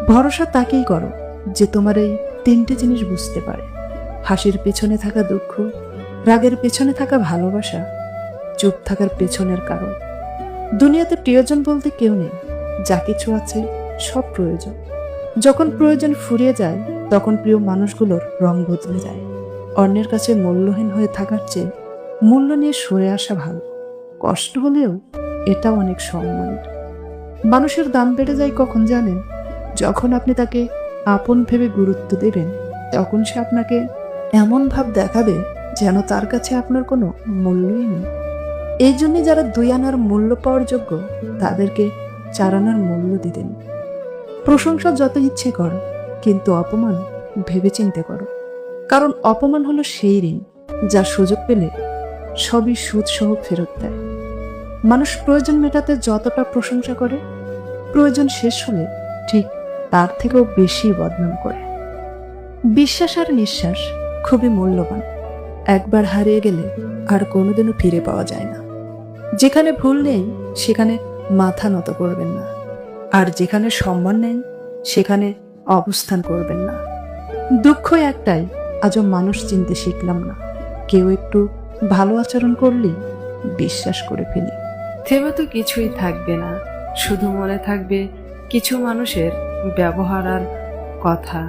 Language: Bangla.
ভরসা তাকেই করো যে তোমার এই তিনটে জিনিস বুঝতে পারে: হাসির পেছনে থাকা দুঃখ, রাগের পেছনে থাকা ভালোবাসা, চুপ থাকার পেছনের কারণ। দুনিয়াতে প্রিয়জন বলতে কেউ নেই, যা কিছু আছে সব প্রয়োজন। যখন প্রয়োজন ফুরিয়ে যায় তখন প্রিয় মানুষগুলোর রং বদলে যায়। অন্যের কাছে মূল্যহীন হয়ে থাকার চেয়ে মূল্য নিয়ে সরে আসা ভালো। কষ্ট হলেও এটা অনেক সম্মানের। মানুষের দাম বেড়ে যায় কখন জানেন? যখন আপনি তাকে আপন ভেবে গুরুত্ব দেবেন, তখন সে আপনাকে এমন ভাব দেখাবে যেন তার কাছে আপনার কোনো মূল্যই নেই। এই জন্যে যারা 2 আনার মূল্য পাওয়ার যোগ্য, তাদেরকে 4 আনার মূল্য দিতেন। প্রশংসা যত ইচ্ছে কর, কিন্তু অপমান ভেবেচিন্তে করো। কারণ অপমান হলো সেই ঋণ যা সুযোগ পেলে সবই সুদ সহ ফেরত দেয়। মানুষ প্রয়োজন মেটাতে যতটা প্রশংসা করে, প্রয়োজন শেষ হলে ঠিক তার থেকেও বেশি বদনাম করে। বিশ্বাস আর নিঃশ্বাস খুবই মূল্যবান। একবার হারিয়ে গেলে আর কোনোদিনও ফিরে পাওয়া যায় না। যেখানে ভুল নেই সেখানে মাথা নত করবেন না, আর যেখানে সম্মান নেই সেখানে অবস্থান করবেন না। দুঃখ একটাই, আজও মানুষ চিনতে শিখলাম না। কেউ একটু ভালো আচরণ করলেই বিশ্বাস করে ফেলি। থেমে তো কিছুই থাকবে না, শুধু মনে থাকবে কিছু মানুষের ব্যবহার আর কথা।